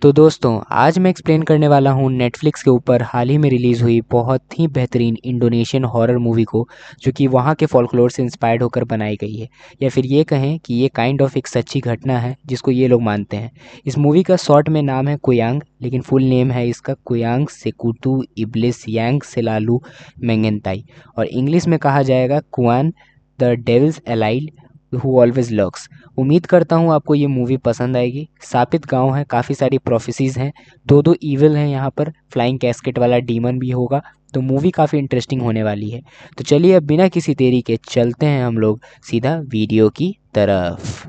तो दोस्तों आज मैं एक्सप्लेन करने वाला हूँ नेटफ्लिक्स के ऊपर हाल ही में रिलीज़ हुई बहुत ही बेहतरीन इंडोनेशियन हॉरर मूवी को, जो कि वहाँ के फॉल्कलोर से इंस्पायर्ड होकर बनाई गई है, या फिर ये कहें कि ये काइंड ऑफ एक सच्ची घटना है जिसको ये लोग मानते हैं। इस मूवी का शॉर्ट में नाम है कुयांग, लेकिन फुल नेम है इसका कुयांग सेकुतु इब्लिस यांग सेलालू मेंगेंताई, और इंग्लिश में कहा जाएगा कुआन the devil's allied who always lurks. उम्मीद करता हूँ आपको ये मूवी पसंद आएगी। सापित गांव है, काफ़ी सारी प्रोफेसीज हैं, दो दो ईविल हैं यहाँ पर, फ्लाइंग कैस्केट वाला डीमन भी होगा। तो मूवी काफ़ी इंटरेस्टिंग होने वाली है। तो चलिए अब बिना किसी देरी के चलते हैं हम लोग सीधा वीडियो की तरफ।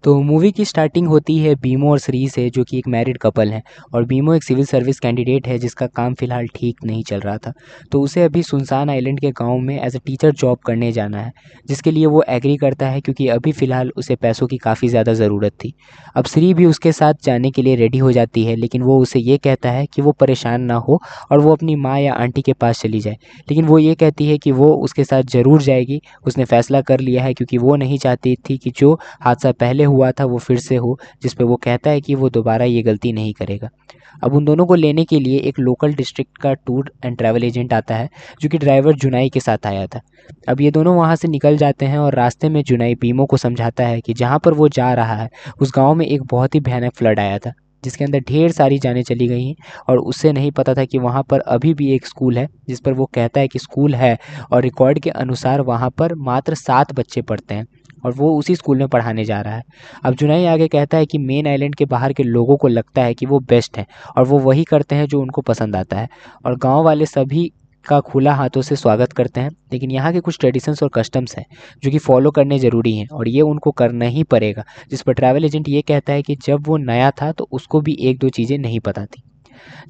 तो मूवी की स्टार्टिंग होती है बीमो और श्री से, जो कि एक मैरिड कपल है, और बीमो एक सिविल सर्विस कैंडिडेट है जिसका काम फ़िलहाल ठीक नहीं चल रहा था। तो उसे अभी सुनसान आइलैंड के गांव में एज अ टीचर जॉब करने जाना है, जिसके लिए वो एग्री करता है क्योंकि अभी फ़िलहाल उसे पैसों की काफ़ी ज़्यादा ज़रूरत थी। अब श्री भी उसके साथ जाने के लिए रेडी हो जाती है, लेकिन वो उसे ये कहता है कि वो परेशान ना हो और वो अपनी माँ या आंटी के पास चली जाए। लेकिन वो ये कहती है कि वो उसके साथ ज़रूर जाएगी, उसने फ़ैसला कर लिया है, क्योंकि वो नहीं चाहती थी कि जो हादसा पहले हुआ था वो फिर से हो, जिस पे वो कहता है कि वो दोबारा ये गलती नहीं करेगा। अब उन दोनों को लेने के लिए एक लोकल डिस्ट्रिक्ट का टूर एंड ट्रैवल एजेंट आता है, जो कि ड्राइवर जुनाई के साथ आया था। अब ये दोनों वहाँ से निकल जाते हैं और रास्ते में जुनाई बीमो को समझाता है कि जहाँ पर वो जा रहा है उस गांव में एक बहुत ही भयानक फ्लड आया था, जिसके अंदर ढेर सारी जानें चली गई हैं, और उससे नहीं पता था कि वहाँ पर अभी भी एक स्कूल है, जिस पर वो कहता है कि स्कूल है, और रिकॉर्ड के अनुसार वहाँ पर मात्र 7 बच्चे पढ़ते हैं और वो उसी स्कूल में पढ़ाने जा रहा है। अब जुनाई आगे कहता है कि मेन आइलैंड के बाहर के लोगों को लगता है कि वो बेस्ट हैं और वो वही करते हैं जो उनको पसंद आता है, और गांव वाले सभी का खुला हाथों से स्वागत करते हैं। लेकिन यहाँ के कुछ ट्रेडिशंस और कस्टम्स हैं जो कि फॉलो करने ज़रूरी हैं, और ये उनको करना ही पड़ेगा। जिस पर ट्रैवल एजेंट ये कहता है कि जब वो नया था तो उसको भी एक दो चीज़ें नहीं पता थी,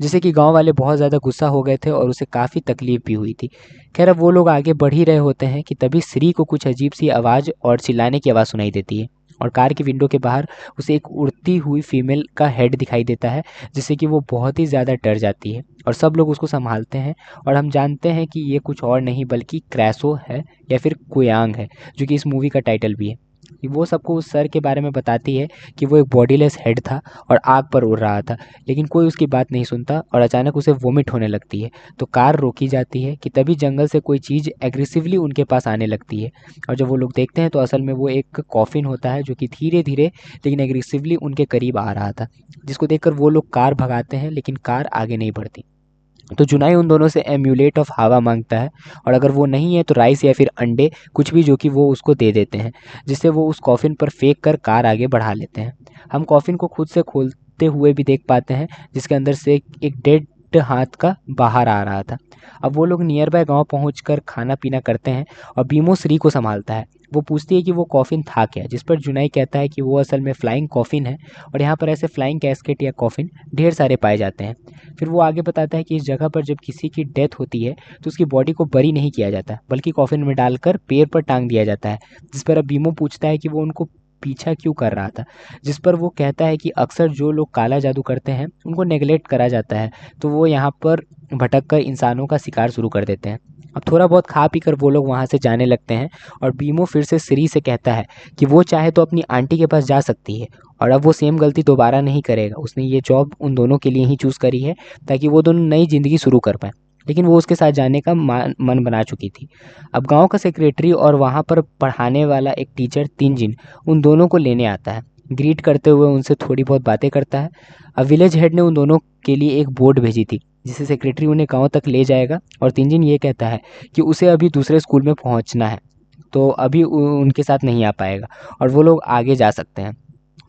जिससे कि गांव वाले बहुत ज़्यादा गुस्सा हो गए थे और उसे काफ़ी तकलीफ भी हुई थी। खैर अब वो लोग आगे बढ़ ही रहे होते हैं कि तभी श्री को कुछ अजीब सी आवाज़ और चिल्लाने की आवाज़ सुनाई देती है, और कार की विंडो के बाहर उसे एक उड़ती हुई फीमेल का हेड दिखाई देता है, जिससे कि वो बहुत ही ज़्यादा डर जाती है और सब लोग उसको संभालते हैं। और हम जानते हैं कि ये कुछ और नहीं बल्कि क्रैसो है या फिर कुयांग है, जो कि इस मूवी का टाइटल भी है। वो सबको उस सर के बारे में बताती है कि वो एक बॉडीलेस हेड था और आग पर उड़ रहा था, लेकिन कोई उसकी बात नहीं सुनता और अचानक उसे वोमिट होने लगती है। तो कार रोकी जाती है कि तभी जंगल से कोई चीज़ एग्रेसिवली उनके पास आने लगती है, और जब वो लोग देखते हैं तो असल में वो एक कॉफिन होता है, जो कि धीरे धीरे लेकिन एग्रेसिवली उनके करीब आ रहा था, जिसको देखकर वो लोग कार भगाते हैं, लेकिन कार आगे नहीं बढ़ती। तो जुनाई उन दोनों से एम्यूलेट ऑफ हवा मांगता है, और अगर वो नहीं है तो राइस या फिर अंडे, कुछ भी, जो कि वो उसको दे देते हैं, जिससे वो उस कॉफ़िन पर फेंक कर कार आगे बढ़ा लेते हैं। हम कॉफ़िन को खुद से खोलते हुए भी देख पाते हैं, जिसके अंदर से एक डेड हाथ का बाहर आ रहा था। अब वो लोग नियर बाय गाँव पहुँच खाना पीना करते हैं, और बीमो श्री को संभालता है। वो पूछती है कि वो कॉफ़िन था क्या, जिस पर जुनाई कहता है कि वो असल में फ्लाइंग कॉफ़िन है, और यहाँ पर ऐसे फ्लाइंग कैस्केट या कॉफ़िन ढेर सारे पाए जाते हैं। फिर वो आगे बताता है कि इस जगह पर जब किसी की डेथ होती है तो उसकी बॉडी को बरी नहीं किया जाता, बल्कि कॉफिन में डालकर पेड़ पर टांग दिया जाता है। जिस पर अब बीमो पूछता है कि वो उनको पीछा क्यों कर रहा था, जिस पर वो कहता है कि अक्सर जो लोग काला जादू करते हैं उनको नेगलेक्ट करा जाता है, तो वो यहाँ पर भटक कर इंसानों का शिकार शुरू कर देते हैं। अब थोड़ा बहुत खा पी कर वो लोग वहाँ से जाने लगते हैं, और बीमो फिर से श्री से कहता है कि वो चाहे तो अपनी आंटी के पास जा सकती है, और अब वो सेम गलती दोबारा नहीं करेगा। उसने ये जॉब उन दोनों के लिए ही चूज़ करी है ताकि वो दोनों नई ज़िंदगी शुरू कर पाएँ, लेकिन वो उसके साथ जाने का मन बना चुकी थी। अब गांव का सेक्रेटरी और वहाँ पर पढ़ाने वाला एक टीचर तिनजिन उन दोनों को लेने आता है, ग्रीट करते हुए उनसे थोड़ी बहुत बातें करता है। अब विलेज हेड ने उन दोनों के लिए एक बोर्ड भेजी थी, जिसे सेक्रेटरी उन्हें गाँव तक ले जाएगा, और तिनजिन ये कहता है कि उसे अभी दूसरे स्कूल में पहुँचना है, तो अभी उनके साथ नहीं आ पाएगा और वो लोग आगे जा सकते हैं।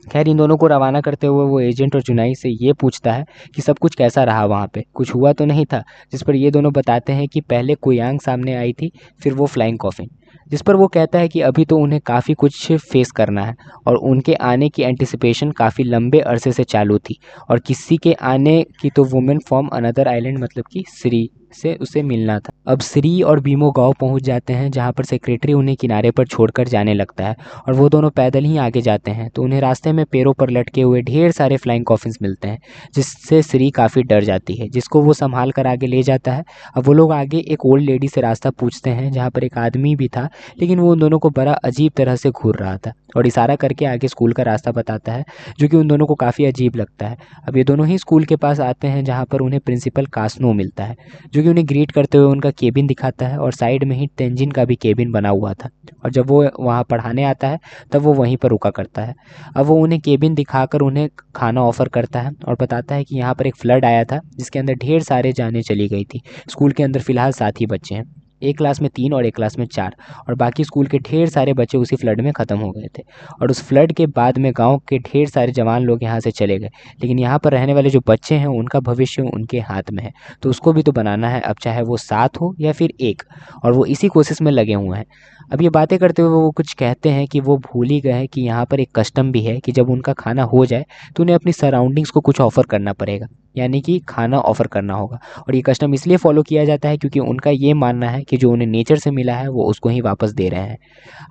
खैर इन दोनों को रवाना करते हुए वो एजेंट और जुनाई से ये पूछता है कि सब कुछ कैसा रहा, वहाँ पे कुछ हुआ तो नहीं था, जिस पर ये दोनों बताते हैं कि पहले कुयांग सामने आई थी, फिर वो फ्लाइंग कॉफिन। जिस पर वो कहता है कि अभी तो उन्हें काफ़ी कुछ फेस करना है और उनके आने की एंटिसिपेशन काफ़ी लंबे अरसे से चालू थी और किसी के आने की तो वुमेन फ्रॉम अनदर आइलैंड मतलब कि श्री से उसे मिलना था। अब श्री और बीमो गांव पहुंच जाते हैं जहां पर सेक्रेटरी उन्हें किनारे पर छोड़कर जाने लगता है और वो दोनों पैदल ही आगे जाते हैं तो उन्हें रास्ते में पैरों पर लटके हुए ढेर सारे फ्लाइंग कॉफिन्स मिलते हैं, जिससे श्री काफ़ी डर जाती है, जिसको वो संभाल कर आगे ले जाता है। अब वो लोग आगे एक ओल्ड लेडी से रास्ता पूछते हैं जहाँ पर एक आदमी भी था, लेकिन वो उन दोनों को बड़ा अजीब तरह से घूर रहा था और इशारा करके आगे स्कूल का रास्ता बताता है, जो कि उन दोनों को काफ़ी अजीब लगता है। अब ये दोनों ही स्कूल के पास आते हैं जहाँ पर उन्हें प्रिंसिपल कास्नो मिलता है, जो कि उन्हें ग्रीट करते हुए उनका केबिन दिखाता है और साइड में ही तेंजिन का भी केबिन बना हुआ था और जब वो वहाँ पढ़ाने आता है तब वो वहीं पर रुका करता है। अब वो उन्हें केबिन दिखाकर उन्हें खाना ऑफर करता है और बताता है कि यहाँ पर एक फ्लड आया था जिसके अंदर ढेर सारे जानें चली गई थी। स्कूल के अंदर फ़िलहाल 7 ही बच्चे हैं, एक क्लास में 3 और एक क्लास में 4, और बाकी स्कूल के ढेर सारे बच्चे उसी फ्लड में ख़त्म हो गए थे। और उस फ्लड के बाद में गांव के ढेर सारे जवान लोग यहाँ से चले गए, लेकिन यहाँ पर रहने वाले जो बच्चे हैं उनका भविष्य उनके हाथ में है, तो उसको भी तो बनाना है, अब चाहे वो 7 हो या फिर 1, और वो इसी कोशिश में लगे हुए हैं। अब ये बातें करते हुए वो कुछ कहते हैं कि वो भूल ही गए हैं कि यहाँ पर एक कस्टम भी है कि जब उनका खाना हो जाए तो उन्हें अपनी सराउंडिंग्स को कुछ ऑफ़र करना पड़ेगा, यानी कि खाना ऑफ़र करना होगा। और ये कस्टम इसलिए फॉलो किया जाता है क्योंकि उनका ये मानना है कि जो उन्हें नेचर से मिला है वो उसको ही वापस दे रहे हैं।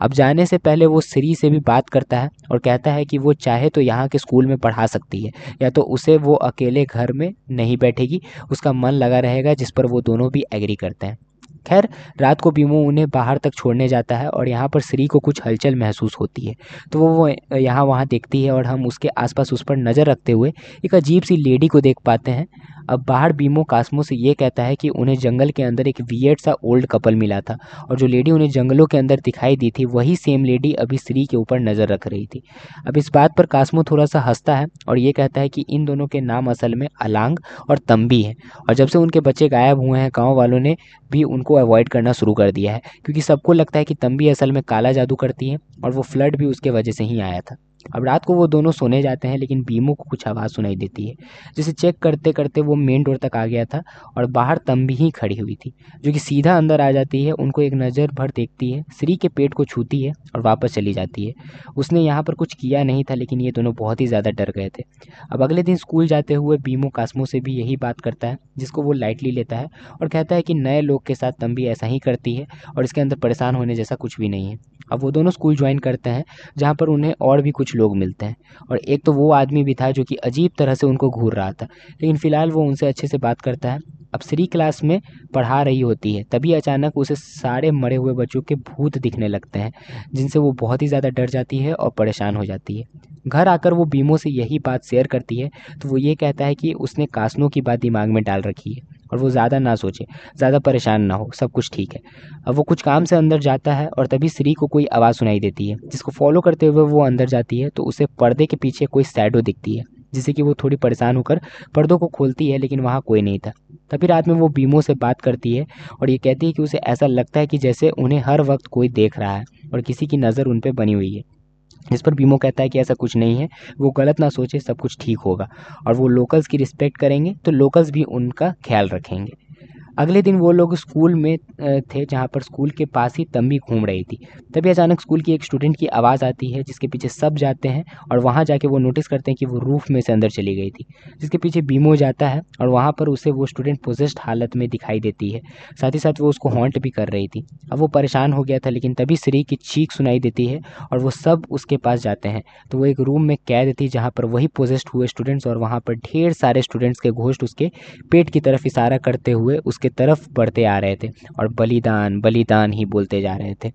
अब जाने से पहले वो श्री से भी बात करता है और कहता है कि वो चाहे तो यहाँ के स्कूल में पढ़ा सकती है, या तो उसे वो अकेले घर में नहीं बैठेगी, उसका मन लगा रहेगा, जिस पर वो दोनों भी एग्री करते हैं। खैर, रात को बीमो उन्हें बाहर तक छोड़ने जाता है और यहाँ पर श्री को कुछ हलचल महसूस होती है, तो वो यहाँ वहाँ देखती है और हम उसके आसपास उस पर नज़र रखते हुए एक अजीब सी लेडी को देख पाते हैं। अब बाहर बीमो कास्मो से ये कहता है कि उन्हें जंगल के अंदर एक वियर्ड सा ओल्ड कपल मिला था और जो लेडी उन्हें जंगलों के अंदर दिखाई दी थी वही सेम लेडी अभी श्री के ऊपर नज़र रख रही थी। अब इस बात पर कास्मो थोड़ा सा हंसता है और ये कहता है कि इन दोनों के नाम असल में अलांग और तंबी हैं, और जब से उनके बच्चे गायब हुए हैं गाँव वालों ने भी उनको अवॉइड करना शुरू कर दिया है, क्योंकि सबको लगता है कि तंबी असल में काला जादू करती है और वो फ्लड भी उसके वजह से ही आया था। अब रात को वो दोनों सोने जाते हैं, लेकिन बीमो को कुछ आवाज़ सुनाई देती है, जिसे चेक करते करते वो मेन डोर तक आ गया था और बाहर तंबी ही खड़ी हुई थी, जो कि सीधा अंदर आ जाती है, उनको एक नज़र भर देखती है, श्री के पेट को छूती है और वापस चली जाती है। उसने यहाँ पर कुछ किया नहीं था, लेकिन ये दोनों बहुत ही ज़्यादा डर गए थे। अब अगले दिन स्कूल जाते हुए बीमो कास्मो से भी यही बात करता है, जिसको वो लाइटली लेता है और कहता है कि नए लोग के साथ तंबी ऐसा ही करती है और इसके अंदर परेशान होने जैसा कुछ भी नहीं है। अब वो दोनों स्कूल ज्वाइन करते हैं जहाँ पर उन्हें और भी कुछ लोग मिलते हैं, और एक तो वो आदमी भी था जो कि अजीब तरह से उनको घूर रहा था, लेकिन फ़िलहाल वो उनसे अच्छे से बात करता है। अब श्री क्लास में पढ़ा रही होती है, तभी अचानक उसे सारे मरे हुए बच्चों के भूत दिखने लगते हैं, जिनसे वो बहुत ही ज़्यादा डर जाती है और परेशान हो जाती है। घर आकर वो बीमो से यही बात शेयर करती है, तो वो ये कहता है कि उसने कास्नो की बात दिमाग में डाल रखी है और वो ज़्यादा ना सोचे, ज़्यादा परेशान ना हो, सब कुछ ठीक है। अब वो कुछ काम से अंदर जाता है और तभी श्री को कोई आवाज़ सुनाई देती है, जिसको फॉलो करते हुए वो अंदर जाती है तो उसे पर्दे के पीछे कोई शैडो दिखती है, जिससे कि वो थोड़ी परेशान होकर पर्दों को खोलती है, लेकिन वहाँ कोई नहीं था। तभी रात में वो बीमो से बात करती है और ये कहती है कि उसे ऐसा लगता है कि जैसे उन्हें हर वक्त कोई देख रहा है और किसी की नज़र उन पे बनी हुई है। इस पर बीमो कहता है कि ऐसा कुछ नहीं है, वो गलत ना सोचे, सब कुछ ठीक होगा और वो लोकल्स की रिस्पेक्ट करेंगे तो लोकल्स भी उनका ख्याल रखेंगे। अगले दिन वो लोग स्कूल में थे जहाँ पर स्कूल के पास ही तंबी घूम रही थी। तभी अचानक स्कूल की एक स्टूडेंट की आवाज़ आती है, जिसके पीछे सब जाते हैं और वहाँ जाके वो नोटिस करते हैं कि वो रूफ में से अंदर चली गई थी, जिसके पीछे बीमो जाता है और वहाँ पर उसे वो स्टूडेंट पोजेस्ड हालत में दिखाई देती है, साथ ही साथ वो उसको हॉन्ट भी कर रही थी। अब वो परेशान हो गया था, लेकिन तभी श्री की चीख सुनाई देती है और वो सब उसके पास जाते हैं, तो वो एक रूम में कैद थी जहाँ पर वही पोजेस्ड हुए स्टूडेंट्स और वहाँ पर ढेर सारे स्टूडेंट्स के घोस्ट उसके पेट की तरफ इशारा करते हुए उसके तरफ बढ़ते आ रहे थे और बलिदान बलिदान ही बोलते जा रहे थे।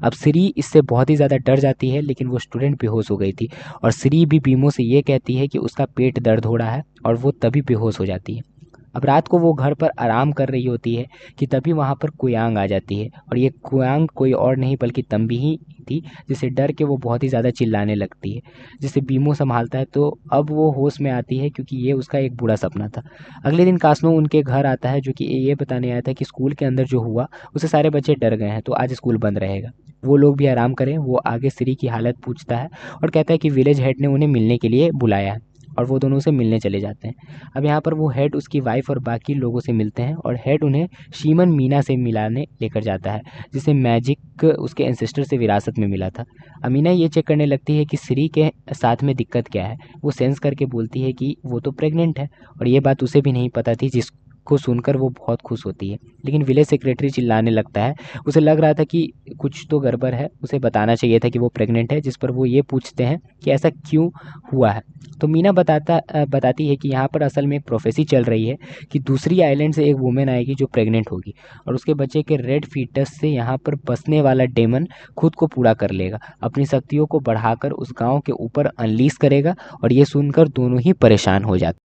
अब श्री इससे बहुत ही ज़्यादा डर जाती है, लेकिन वो स्टूडेंट बेहोश हो गई थी और श्री भी बीमो से ये कहती है कि उसका पेट दर्द हो रहा है और वो तभी बेहोश हो जाती है। अब रात को वो घर पर आराम कर रही होती है कि तभी वहाँ पर कुयांग आ जाती है, और ये कुयांग कोई और नहीं बल्कि तंबी ही थी, जिसे डर के वो बहुत ही ज़्यादा चिल्लाने लगती है, जिसे बीमो संभालता है। तो अब वो होश में आती है क्योंकि ये उसका एक बुरा सपना था। अगले दिन कास्नो उनके घर आता है, जो कि ये बताने आया था कि स्कूल के अंदर जो हुआ उससे सारे बच्चे डर गए हैं, तो आज स्कूल बंद रहेगा, वो लोग भी आराम करें। वो आगे श्री की हालत पूछता है और कहता है कि विलेज हेड ने उन्हें मिलने के लिए बुलाया है। और वो दोनों से मिलने चले जाते हैं। अब यहाँ पर वो हेड उसकी वाइफ और बाकी लोगों से मिलते हैं और हेड उन्हें शीमन मीना से मिलाने लेकर जाता है, जिसे मैजिक उसके एंसेस्टर से विरासत में मिला था। अमीना ये चेक करने लगती है कि श्री के साथ में दिक्कत क्या है। वो सेंस करके बोलती है कि वो तो प्रेग्नेंट है, और ये बात उसे भी नहीं पता थी, जिसको सुनकर वो बहुत खुश होती है। लेकिन विलेज सेक्रेटरी चिल्लाने लगता है। उसे लग रहा था कि कुछ तो गड़बड़ है, उसे बताना चाहिए था कि वो प्रेग्नेंट है, जिस पर वो ये पूछते हैं कि ऐसा क्यों हुआ है। तो मीना बताती है कि यहाँ पर असल में एक प्रोफेसी चल रही है कि दूसरी आइलैंड से एक वुमेन आएगी जो प्रेग्नेंट होगी, और उसके बच्चे के रेड फीटस से यहाँ पर बसने वाला डेमन खुद को पूरा कर लेगा, अपनी शक्तियों को बढ़ाकर उस गांव के ऊपर अनलीज करेगा। और ये सुनकर दोनों ही परेशान हो जाते।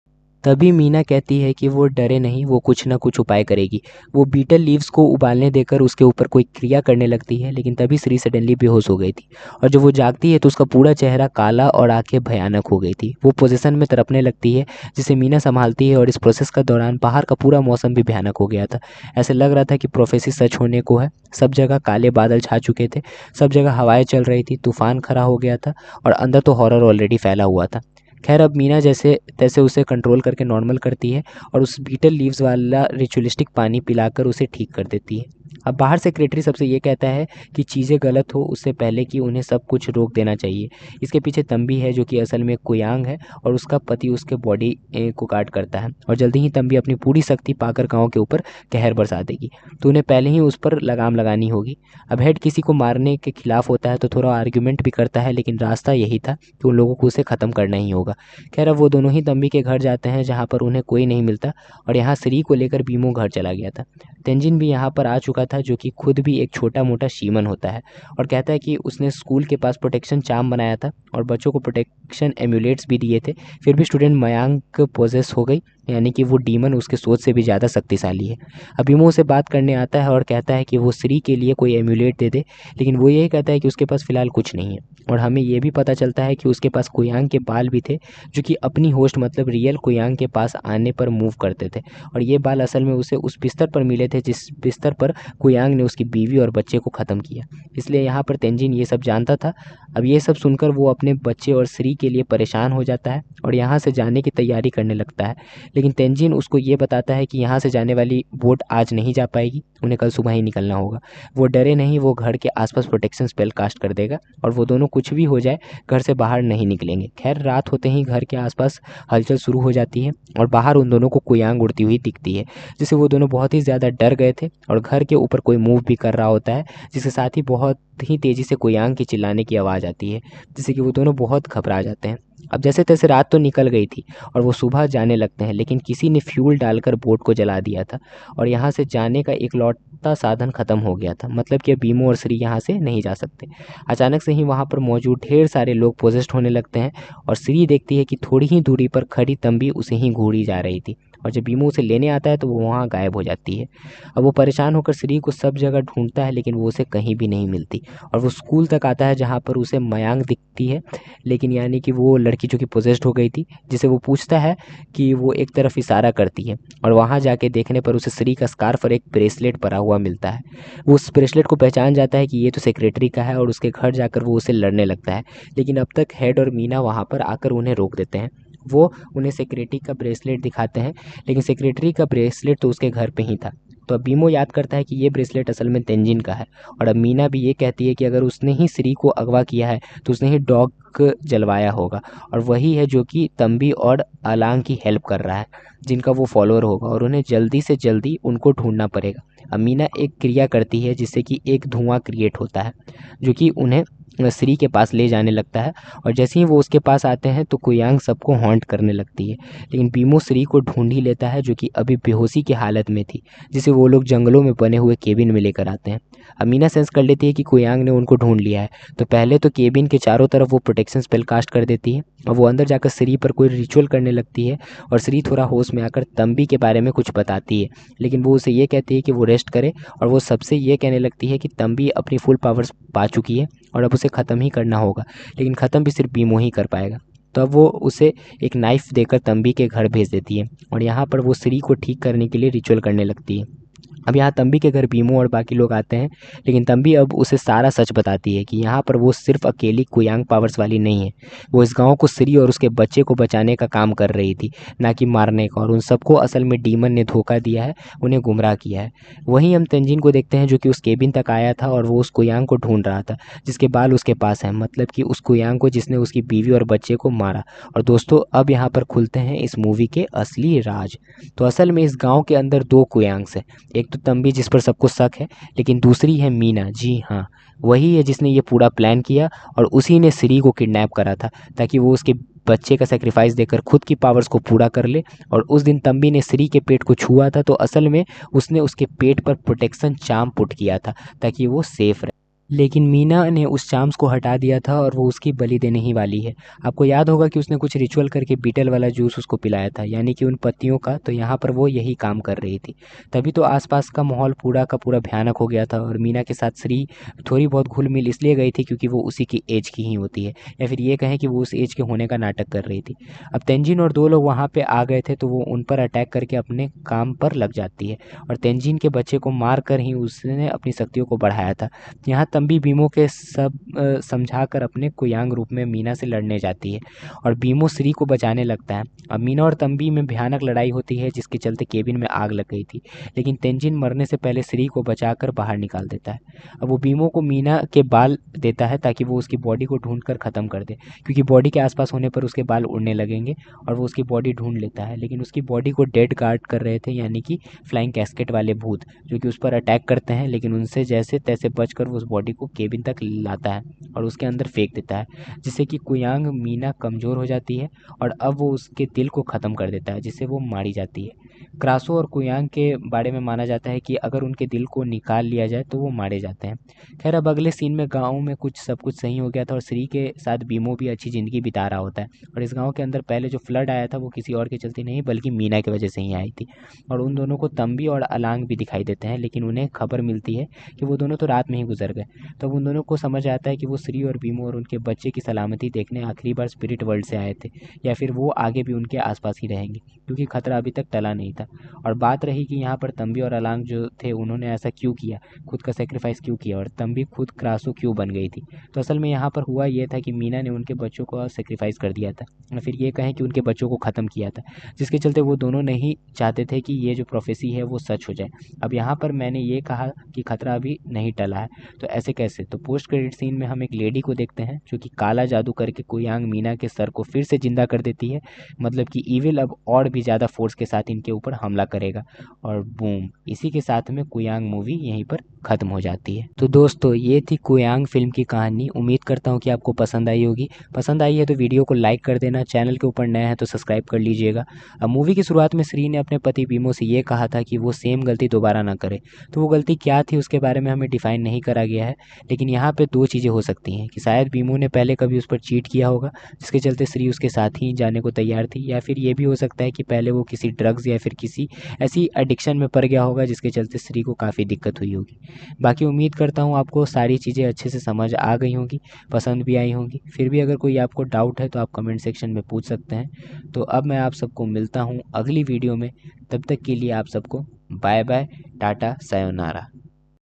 तभी मीना कहती है कि वो डरे नहीं, वो कुछ ना कुछ उपाय करेगी। वो बीटल लीव्स को उबालने देकर उसके ऊपर कोई क्रिया करने लगती है, लेकिन तभी श्री सडनली बेहोश हो गई थी, और जब वो जागती है तो उसका पूरा चेहरा काला और आंखें भयानक हो गई थी। वो पोजीशन में तड़पने लगती है, जिसे मीना संभालती है, और इस प्रोसेस का दौरान बाहर का पूरा मौसम भी भयानक हो गया था। ऐसे लग रहा था कि प्रोफेसी सच होने को है। सब जगह काले बादल छा चुके थे, सब जगह हवाएं चल रही थी, तूफान खड़ा हो गया था, और अंदर तो हॉरर ऑलरेडी फैला हुआ था। खैर, अब मीना जैसे तैसे उसे कंट्रोल करके नॉर्मल करती है, और उस बीटल लीव्स वाला रिचुअलिस्टिक पानी पिलाकर उसे ठीक कर देती है। अब बाहर सेक्रेटरी सबसे ये कहता है कि चीज़ें गलत हो उससे पहले कि उन्हें सब कुछ रोक देना चाहिए। इसके पीछे तंबी है, जो कि असल में कुयांग है, और उसका पति उसके बॉडी को काट करता है, और जल्दी ही तंबी अपनी पूरी शक्ति पाकर गाँव के ऊपर कहर बरसा देगी। तो उन्हें पहले ही उस पर लगाम लगानी होगी। अब हेड किसी को मारने के खिलाफ होता है तो थोड़ा आर्ग्यूमेंट भी करता है, लेकिन रास्ता यही था कि उन लोगों को उसे ख़त्म करना ही होगा। खैर, अब वो दोनों ही तंबी के घर जाते हैं, जहाँ पर उन्हें कोई नहीं मिलता, और यहाँ श्री को लेकर बीमो घर चला गया था। तेंजिन भी यहाँ पर आ चुका था, जो कि खुद भी एक छोटा मोटा शीमन होता है, और कहता है कि उसने स्कूल के पास प्रोटेक्शन चार्म बनाया था और बच्चों को प्रोटेक्शन एम्यूलेट्स भी दिए थे। फिर भी स्टूडेंट मयांक पोजेस हो गई, यानी कि वो डीमन उसके सोच से भी ज़्यादा शक्तिशाली है। अब बीमो से बात करने आता है और कहता है कि वो श्री के लिए कोई एम्यूलेट दे दे, लेकिन वो यही कहता है कि उसके पास फ़िलहाल कुछ नहीं है। और हमें ये भी पता चलता है कि उसके पास कुयांग के बाल भी थे, जो कि अपनी होस्ट मतलब रियल कुयांग के पास आने पर मूव करते थे, और ये बाल असल में उसे उस बिस्तर पर मिले थे जिस बिस्तर पर कुयांग ने उसकी बीवी और बच्चे को ख़त्म किया। इसलिए यहाँ पर तेंजिन ये सब जानता था। अब ये सब सुनकर वो अपने बच्चे और श्री के लिए परेशान हो जाता है और यहाँ से जाने की तैयारी करने लगता है, लेकिन तेंजिन उसको ये बताता है कि यहाँ से जाने वाली बोट आज नहीं जा पाएगी, उन्हें कल सुबह ही निकलना होगा। वो डरे नहीं, वो घर के आसपास प्रोटेक्शन स्पेल कास्ट कर देगा, और वो दोनों कुछ भी हो जाए घर से बाहर नहीं निकलेंगे। खैर, रात होते ही घर के आसपास हलचल शुरू हो जाती है, और बाहर उन दोनों को कुयांग उड़ती हुई दिखती है, जिससे वो दोनों बहुत ही ज़्यादा डर गए थे, और घर के ऊपर कोई मूव भी कर रहा होता है, जिसके साथ ही बहुत ही तेज़ी से कुयांग की चिल्लाने की आवाज़ आती है, जिससे कि वो दोनों बहुत घबरा जाते हैं। अब जैसे तैसे रात तो निकल गई थी और वो सुबह जाने लगते हैं, लेकिन किसी ने फ्यूल डालकर बोट को जला दिया था, और यहाँ से जाने का इकलौता साधन ख़त्म हो गया था, मतलब कि अब बीमो और श्री यहाँ से नहीं जा सकते। अचानक से ही वहाँ पर मौजूद ढेर सारे लोग पोजेस्ड होने लगते हैं, और श्री देखती है कि थोड़ी ही दूरी पर खड़ी तंबी उसे ही घूरी जा रही थी, और जब बीमो उसे लेने आता है तो वो वहाँ गायब हो जाती है। अब वो परेशान होकर श्री को सब जगह ढूंढता है, लेकिन वो उसे कहीं भी नहीं मिलती, और वो स्कूल तक आता है जहाँ पर उसे मयांक दिखती है, लेकिन यानी कि वो लड़की जो कि पोजेस्ड हो गई थी, जिसे वो पूछता है कि वो एक तरफ इशारा करती है, और वहाँ जाके देखने पर उसे श्री का स्कार्फ और एक ब्रेसलेट परा हुआ मिलता है। वो उस ब्रेसलेट को पहचान जाता है कि ये तो सेक्रेटरी का है, और उसके घर जाकर वो उसे लड़ने लगता है, लेकिन अब तक हेड और मीना वहाँ पर आकर उन्हें रोक देते हैं। वो उन्हें सेक्रेटरी का ब्रेसलेट दिखाते हैं, लेकिन सेक्रेटरी का ब्रेसलेट तो उसके घर पे ही था। तो अब बीमो याद करता है कि ये ब्रेसलेट असल में तेंजिन का है, और अब मीना भी ये कहती है कि अगर उसने ही श्री को अगवा किया है तो उसने ही डॉग जलवाया होगा, और वही है जो कि तंबी और अलांग की हेल्प कर रहा है, जिनका वो फॉलोअर होगा, और उन्हें जल्दी से जल्दी उनको ढूंढना पड़ेगा। अब मीना एक क्रिया करती है जिससे कि एक धुआं क्रिएट होता है, जो कि उन्हें श्री के पास ले जाने लगता है, और जैसे ही वो उसके पास आते हैं तो कुयांग सबको हॉन्ट करने लगती है, लेकिन बीमो श्री को ढूंढ ही लेता है, जो कि अभी बेहोशी की हालत में थी, जिसे वो लोग जंगलों में बने हुए केबिन में लेकर आते हैं। अमीना सेंस कर लेती है कि कुयांग ने उनको ढूंढ लिया है, तो पहले तो केबिन के चारों तरफ वो प्रोटेक्शन स्पेल कास्ट कर देती है, और वो अंदर जाकर श्री पर कोई रिचुअल करने लगती है, और श्री थोड़ा होश में आकर तंबी के बारे में कुछ बताती है, लेकिन वो उसे ये कहती है कि वो रेस्ट करे, और वो सबसे ये कहने लगती है कि तंबी अपनी फुल पावर्स पा चुकी है और अब उसे ख़त्म ही करना होगा, लेकिन ख़त्म भी सिर्फ बीमो ही कर पाएगा। तो अब वो उसे एक नाइफ़ देकर तंबी के घर भेज देती है, और यहाँ पर वो श्री को ठीक करने के लिए रिचुअल करने लगती है। अब यहाँ तंबी के घर बीमो और बाकी लोग आते हैं, लेकिन तंबी अब उसे सारा सच बताती है कि यहाँ पर वो सिर्फ अकेली कुयांग पावर्स वाली नहीं है। वो इस गांव को श्री और उसके बच्चे को बचाने का काम कर रही थी, ना कि मारने का। और उन सबको असल में डीमन ने धोखा दिया है, उन्हें गुमराह किया है। वहीं हम तेंजिन को देखते हैं जो कि उस केबिन तक आया था और वो उस कुयांग को ढूंढ रहा था जिसके बाल उसके पास हैं, मतलब कि उस कुयांग को जिसने उसकी बीवी और बच्चे को मारा। और दोस्तों अब यहाँ पर खुलते हैं इस मूवी के असली राज। तो असल में इस गांव के अंदर दो कुयांग्स हैं। एक तो तंबी जिस पर सबको शक है, लेकिन दूसरी है मीना। जी हाँ, वही है जिसने ये पूरा प्लान किया और उसी ने श्री को किडनैप करा था ताकि वो उसके बच्चे का सेक्रीफाइस देकर खुद की पावर्स को पूरा कर ले। और उस दिन तंबी ने श्री के पेट को छुआ था तो असल में उसने उसके पेट पर प्रोटेक्शन चार्म पुट किया था ताकि वो सेफ रहे। लेकिन मीना ने उस चार्म्स को हटा दिया था और वो उसकी बलि देने ही वाली है। आपको याद होगा कि उसने कुछ रिचुअल करके बीटल वाला जूस उसको पिलाया था, यानी कि उन पत्तियों का। तो यहाँ पर वो यही काम कर रही थी। तभी तो आसपास का माहौल पूरा का पूरा भयानक हो गया था और मीना के साथ श्री थोड़ी बहुत घुल मिल इसलिए गई थी क्योंकि वो उसी की एज की ही होती है, या फिर ये कहें कि वो उस एज के होने का नाटक कर रही थी। अब तेंजिन और दो लोग वहाँ पे आ गए थे तो वो उन पर अटैक करके अपने काम पर लग जाती है और तेंजिन के बच्चे को मार कर ही उसने अपनी शक्तियों को बढ़ाया था। यहाँ तंबी बीमो के सब समझाकर अपने कुयांग रूप में मीना से लड़ने जाती है और बीमो श्री को बचाने लगता है। अब मीना और तंबी में भयानक लड़ाई होती है जिसके चलते केबिन में आग लग गई थी, लेकिन तेंजिन मरने से पहले श्री को बचाकर बाहर निकाल देता है। अब वो बीमो को मीना के बाल देता है ताकि वो उसकी बॉडी को ढूंढ कर ख़त्म कर दे, क्योंकि बॉडी के आसपास होने पर उसके बाल उड़ने लगेंगे। और वो उसकी बॉडी ढूंढ लेता है, लेकिन उसकी बॉडी को डेड गार्ड कर रहे थे, यानी कि फ्लाइंग कैस्केट वाले भूत जो कि उस पर अटैक करते हैं, लेकिन उनसे जैसे तैसे बचकर वो उस बॉडी को केबिन तक लाता है और उसके अंदर फेंक देता है, जिससे कि कुयांग मीना कमज़ोर हो जाती है और अब वो उसके दिल को ख़त्म कर देता है, जिससे वो मारी जाती है। क्रासो और कुयांग के बारे में माना जाता है कि अगर उनके दिल को निकाल लिया जाए तो वो मारे जाते हैं। खैर अब अगले सीन में गाँव में सब कुछ सही हो गया था और श्री के साथ बीमो भी अच्छी ज़िंदगी बिता रहा होता है। और इस गाँव के अंदर पहले जो फ्लड आया था वो किसी और के चलते नहीं बल्कि मीना की वजह से ही आई थी। और उन दोनों को तंबी और अलांग भी दिखाई देते हैं, लेकिन उन्हें खबर मिलती है कि वो दोनों तो रात में ही गुजर गए। तब उन दोनों को समझ आता है कि वो श्री और बीमो और उनके बच्चे की सलामती देखने आखिरी बार स्पिरिट वर्ल्ड से आए थे, या फिर वो आगे भी उनके आसपास ही रहेंगे क्योंकि खतरा अभी तक टला नहीं था। और बात रही कि यहाँ पर तंबी और अलांग जो थे उन्होंने ऐसा क्यों किया, खुद का सेक्रीफाइस क्यों किया और तंबी खुद क्रासो क्यों बन गई थी। तो असल में यहाँ पर हुआ ये था कि मीना ने उनके बच्चों को सेक्रीफाइस कर दिया था, या फिर ये कहें कि उनके बच्चों को ख़त्म किया था, जिसके चलते वो दोनों नहीं चाहते थे कि ये जो प्रोफेसी है वो सच हो जाए। अब यहाँ पर मैंने ये कहा कि खतरा अभी नहीं टला है, तो ऐसे कैसे? तो पोस्ट क्रेडिट सीन में हम एक लेडी को देखते हैं जो कि काला जादू करके कुयांग मीना के सर को फिर से जिंदा कर देती है, मतलब कि ईविल अब और भी ज़्यादा फोर्स के साथ इनके ऊपर हमला करेगा। और बूम, इसी के साथ में कुयांग मूवी यहीं पर ख़त्म हो जाती है। तो दोस्तों ये थी कुयांग फिल्म की कहानी। उम्मीद करता हूँ कि आपको पसंद आई होगी। पसंद आई है तो वीडियो को लाइक कर देना, चैनल के ऊपर नया है तो सब्सक्राइब कर लीजिएगा। अब मूवी की शुरुआत में श्री ने अपने पति बीमो से ये कहा था कि वो सेम गलती दोबारा ना करे। तो वो गलती क्या थी उसके बारे में हमें डिफाइन नहीं करा गया है, लेकिन यहाँ पे दो चीज़ें हो सकती हैं कि शायद बीमो ने पहले कभी उस पर चीट किया होगा जिसके चलते श्री उसके साथ ही जाने को तैयार थी, या फिर ये भी हो सकता है कि पहले वो किसी ड्रग्स या फिर किसी ऐसी एडिक्शन में पड़ गया होगा जिसके चलते श्री को काफ़ी दिक्कत हुई होगी। बाकी उम्मीद करता हूँ आपको सारी चीज़ें अच्छे से समझ आ गई होंगी, पसंद भी आई होंगी। फिर भी अगर कोई आपको डाउट है तो आप कमेंट सेक्शन में पूछ सकते हैं। तो अब मैं आप सबको मिलता हूँ अगली वीडियो में, तब तक के लिए आप सबको बाय बाय, टाटा, सायोनारा।